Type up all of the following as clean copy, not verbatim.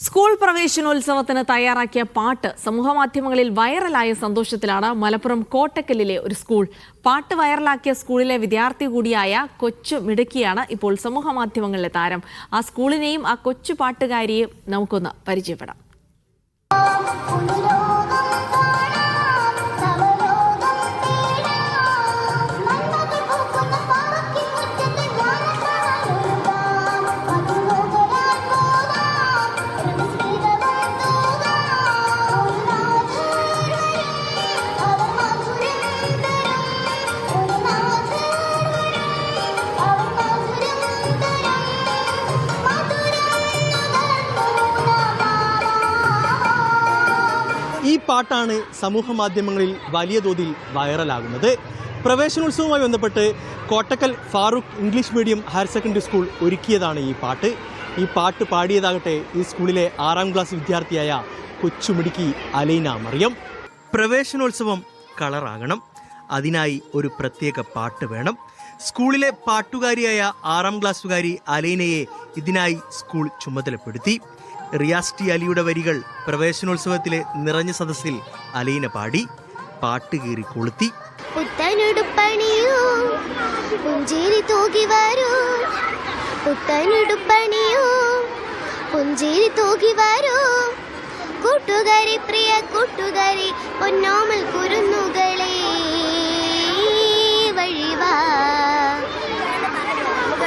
School പ്രവേശനോത്സവത്തിന് തയ്യാറാക്കിയ പാട്ട് സമൂഹമാധ്യമങ്ങളിൽ വൈറലായ സന്തോഷത്തിലാണ് മലപ്പുറം കോട്ടക്കലിലെ ഒരു സ്കൂൾ. പാട്ട് വൈറലാക്കിയ സ്കൂളിലെ വിദ്യാർത്ഥി കൂടിയായ കൊച്ചു മിടുക്കിയാണ് ഇപ്പോൾ സമൂഹമാധ്യമങ്ങളിലെ താരം. ആ സ്കൂളിനെയും ആ കൊച്ചു പാട്ടുകാരിയെയും നമുക്കൊന്ന് പരിചയപ്പെടാം. ഈ പാട്ടാണ് സമൂഹ മാധ്യമങ്ങളിൽ വലിയ തോതിൽ വൈറലാകുന്നത്. പ്രവേശനോത്സവവുമായി ബന്ധപ്പെട്ട് Kottakkal Farook English medium higher secondary school ഒരുക്കിയതാണ് ഈ പാട്ട്. ഈ പാട്ട് പാടിയതാകട്ടെ ഈ സ്കൂളിലെ 6ാം ക്ലാസ് വിദ്യാർത്ഥിയായ കൊച്ചുമിടുക്കി അലൈന മറിയം. പ്രവേശനോത്സവം കളറാകണം, അതിനായി ഒരു പ്രത്യേക പാട്ട് വേണം. സ്കൂളിലെ പാട്ടുകാരിയായ 6ാം ക്ലാസ്സുകാരി അലൈനയെ ഇതിനായി സ്കൂൾ ചുമതലപ്പെടുത്തി. റിയാസ് ടി അലിയുടെ വരികൾ പ്രവേശനോത്സവത്തിലെ നിറഞ്ഞ സദസ്സിൽ അലൈന പാടി. പാട്ട് കീറി കൊളുത്തി. കൂട്ടുകാരി പ്രിയ കൂട്ടുകാരി പൊന്നോമൽ കുരുന്നുകളെ വഴിവാ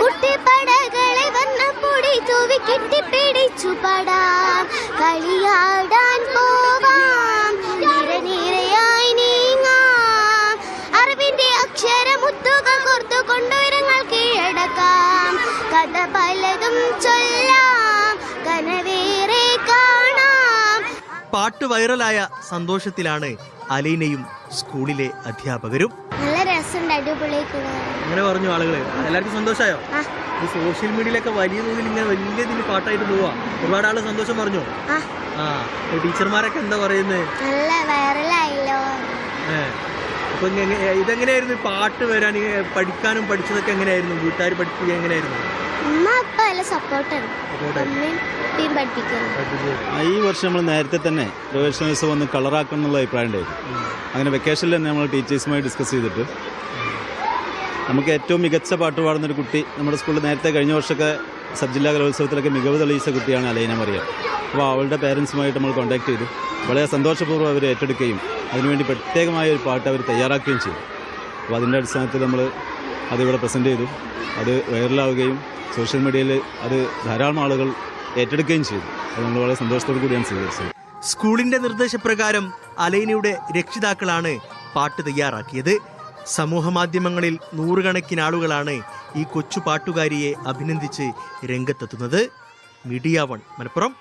കുട്ടിപ്പടകളെ വന്ന പൊടി തൂവി കെട്ടിപ്പിടിച്ചു പാടാം, കളിയാടാൻ പോവാം, നിരനിരയായി നീങ്ങാം, അറിവിന്റെ അക്ഷരമുത്തുകൾ കോർത്തു കൊണ്ടുരങ്ങൾ കീഴടക്കാം, കഥ പലതും ചൊല്ലാം, കനവേറെ കാണാം. പാട്ട് വൈറലായ സന്തോഷത്തിലാണ് അലൈനയും സ്കൂളിലെ അധ്യാപകരും. നല്ല രസമുണ്ട്, അടിപൊളിയായിക്കൂടെ അങ്ങനെ പറഞ്ഞു ആളുകള്. എല്ലാവർക്കും സന്തോഷമായോ? ഈ സോഷ്യൽ മീഡിയയിലൊക്കെ വലിയ തോതിൽ ഇങ്ങനെ വലിയ ഇതിൽ പാട്ടായിട്ട് പോവാ. ഒരുപാട് ആള് സന്തോഷം പറഞ്ഞു. ടീച്ചർമാരൊക്കെ എന്താ പറയുന്നത്? നല്ല വൈറലായല്ലോ. അപ്പൊ ഇതെങ്ങനെയായിരുന്നു പാട്ട് വരാൻ? പഠിക്കാനും പഠിച്ചതൊക്കെ എങ്ങനെയായിരുന്നു? വീട്ടുകാർ പഠിപ്പിക്കുക എങ്ങനെയായിരുന്നു? ഈ വർഷം നമ്മൾ നേരത്തെ തന്നെ പ്രവേശനോത്സവം ഒന്ന് കളറാക്കണം എന്നുള്ള അഭിപ്രായം ഉണ്ടായിരുന്നു. അങ്ങനെ വെക്കേഷനിൽ തന്നെ നമ്മൾ ടീച്ചേഴ്സുമായി ഡിസ്കസ് ചെയ്തിട്ട് നമുക്ക് ഏറ്റവും മികച്ച പാട്ട് പാടുന്നൊരു കുട്ടി നമ്മുടെ സ്കൂളിൽ നേരത്തെ കഴിഞ്ഞ വർഷമൊക്കെ സബ് ജില്ലാ കലോത്സവത്തിലൊക്കെ മികവ് തെളിയിച്ച കുട്ടിയാണ് അലൈന മറിയം. അപ്പോൾ അവളുടെ പേരൻസുമായിട്ട് നമ്മൾ കോൺടാക്ട് ചെയ്തു. വളരെ സന്തോഷപൂർവ്വം അവർ ഏറ്റെടുക്കുകയും അതിനുവേണ്ടി പ്രത്യേകമായ ഒരു പാട്ട് അവർ തയ്യാറാക്കുകയും ചെയ്തു. അപ്പോൾ അതിൻ്റെ അടിസ്ഥാനത്തിൽ നമ്മൾ അതിവിടെ പ്രസൻറ്റ് ചെയ്തു. അത് വൈറലാവുകയും സോഷ്യൽ മീഡിയയിൽ അത് ധാരാളം ആളുകൾ ഏറ്റെടുക്കുകയും ചെയ്തു. അത് നമ്മൾ വളരെ സന്തോഷത്തോടു കൂടിയാണ് സ്വീകരിച്ചത്. സ്കൂളിന്റെ നിർദ്ദേശപ്രകാരം അലൈനയുടെ രക്ഷിതാക്കളാണ് പാട്ട് തയ്യാറാക്കിയത്. സമൂഹ മാധ്യമങ്ങളിൽ നൂറുകണക്കിന് ആളുകളാണ് ഈ കൊച്ചു പാട്ടുകാരിയെ അഭിനന്ദിച്ച് രംഗത്തെത്തുന്നത്. മീഡിയ 1 മലപ്പുറം.